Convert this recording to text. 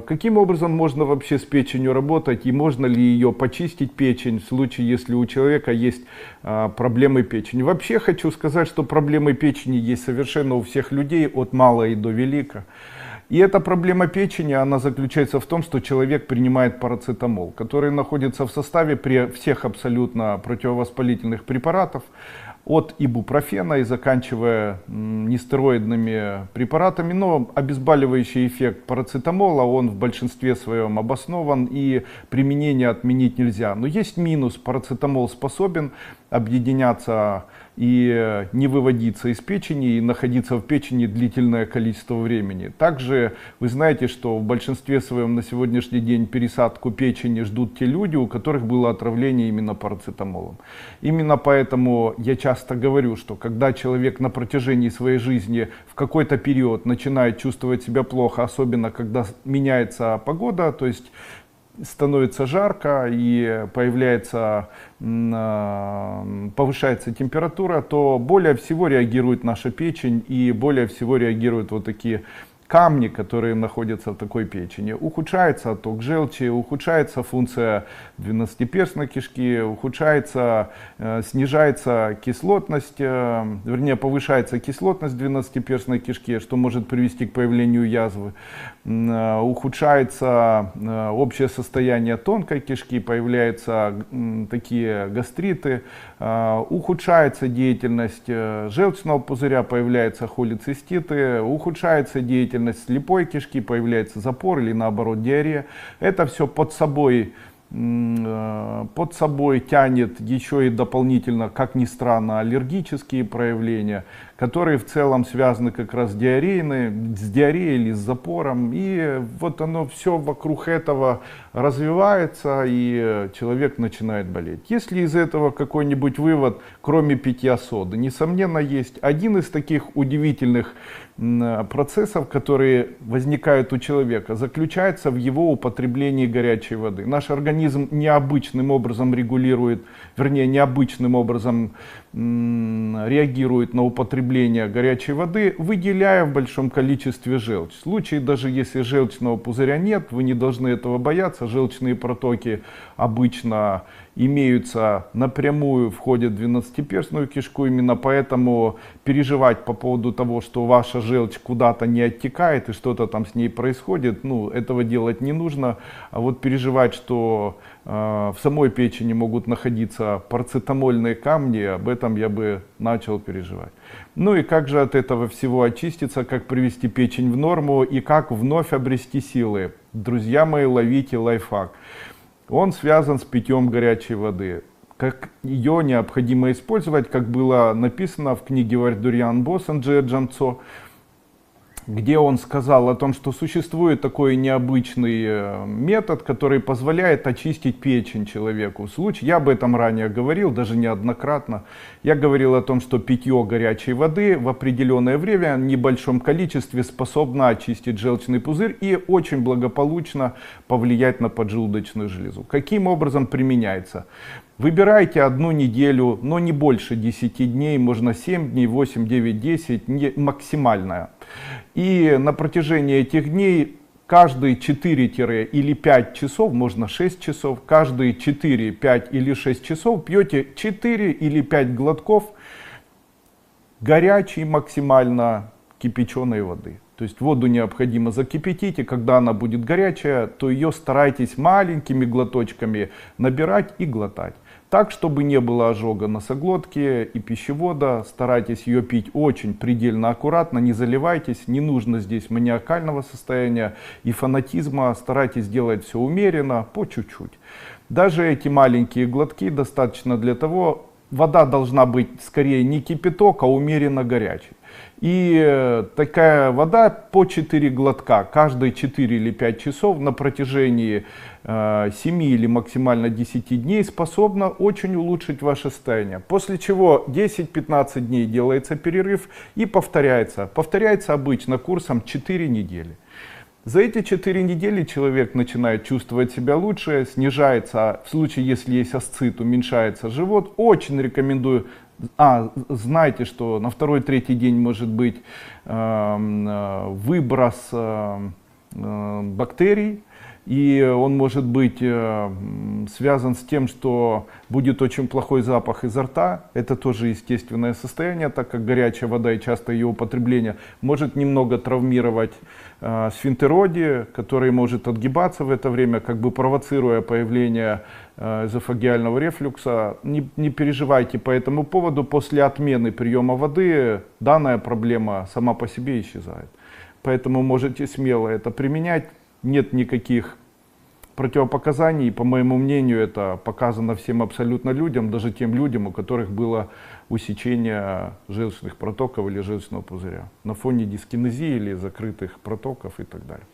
Каким образом можно вообще с печенью работать и можно ли ее почистить печень в случае, если у человека есть проблемы печени? Вообще хочу сказать, что проблемы печени есть совершенно у всех людей, от мала и до велика. И эта проблема печени, она заключается в том, что человек принимает парацетамол, который находится в составе при всех абсолютно противовоспалительных препаратов, от ибупрофена и заканчивая нестероидными препаратами. Но обезболивающий эффект парацетамола, он в большинстве своем обоснован и применение отменить нельзя. Но есть минус: парацетамол способен объединяться и не выводиться из печени и находиться в печени длительное количество времени. Также вы знаете, что в большинстве своем на сегодняшний день пересадку печени ждут те люди, у которых было отравление именно парацетамолом. Именно поэтому я часто говорю, что когда человек на протяжении своей жизни в какой-то период начинает чувствовать себя плохо, особенно когда меняется погода, то есть становится жарко и повышается температура, то более всего реагирует наша печень и более всего реагируют вот такие камни, которые находятся в такой печени. Ухудшается отток желчи, ухудшается функция двенадцатиперстной кишки, снижается кислотность, вернее повышается кислотность двенадцатиперстной кишки, что может привести к появлению язвы. Ухудшается общее состояние тонкой кишки, появляются такие гастриты, ухудшается деятельность желчного пузыря, появляются холециститы, ухудшается деятельность слепой кишки, появляется запор или наоборот диарея. Это все под собой тянет еще и дополнительно, как ни странно, аллергические проявления, которые в целом связаны как раз с диареей или с запором. И вот оно все вокруг этого развивается, и человек начинает болеть. Есть ли из этого какой-нибудь вывод, кроме питья соды? Несомненно, есть. Один из таких удивительных процессов, которые возникают у человека, заключается в его употреблении горячей воды. Наш организм необычным образом реагирует на употребление горячей воды, выделяя в большом количестве желчь. В случае, даже если желчного пузыря нет, вы не должны этого бояться. Желчные протоки обычно имеются напрямую, входят в двенадцатиперстную кишку. Именно поэтому переживать по поводу того, что ваша желчь куда-то не оттекает и что-то там с ней происходит, этого делать не нужно. А вот переживать, что в самой печени могут находиться парацетамольные камни, об этом я бы начал переживать. Ну и как же от этого всего очиститься, как привести печень в норму и как вновь обрести силы? Друзья мои, ловите лайфхак. Он связан с питьем горячей воды. Как ее необходимо использовать, как было написано в книге Вардурьян Босанджи Джамцо, где он сказал о том, что существует такой необычный метод, который позволяет очистить печень человеку. Я об этом ранее говорил, даже неоднократно. Я говорил о том, что питье горячей воды в определенное время в небольшом количестве способно очистить желчный пузырь и очень благополучно повлиять на поджелудочную железу. Каким образом применяется? Выбирайте одну неделю, но не больше 10 дней, можно 7 дней, 8, 9, 10, максимальная. И на протяжении этих дней каждые 4 или 5 часов, можно 6 часов, каждые 4, 5 или 6 часов пьете 4 или 5 глотков горячей максимально кипяченой воды. То есть воду необходимо закипятить, и когда она будет горячая, то ее старайтесь маленькими глоточками набирать и глотать. Так, чтобы не было ожога носоглотки и пищевода. Старайтесь ее пить очень предельно аккуратно, не заливайтесь, не нужно здесь маниакального состояния и фанатизма. Старайтесь делать все умеренно, по чуть-чуть. Даже эти маленькие глотки достаточно для того, вода должна быть скорее не кипяток, а умеренно горячей. И такая вода по 4 глотка каждые 4 или 5 часов на протяжении 7 или максимально 10 дней способна очень улучшить ваше состояние. После чего 10-15 дней делается перерыв и повторяется. Повторяется обычно курсом 4 недели. За эти 4 недели человек начинает чувствовать себя лучше, снижается, в случае, если есть асцит, уменьшается живот. Очень рекомендую. Знайте, что на 2-3 день может быть выброс бактерий, и он может быть связан с тем, что будет очень плохой запах изо рта. Это тоже естественное состояние, так как горячая вода и часто ее употребление может немного травмировать сфинктероидий, который может отгибаться в это время, как бы провоцируя появление эзофагиального рефлюкса. Не переживайте по этому поводу, после отмены приема воды данная проблема сама по себе исчезает. Поэтому можете смело это применять. Нет никаких противопоказаний. По моему мнению, это показано всем абсолютно людям, даже тем людям, у которых было усечение желчных протоков или желчного пузыря на фоне дискинезии или закрытых протоков и так далее.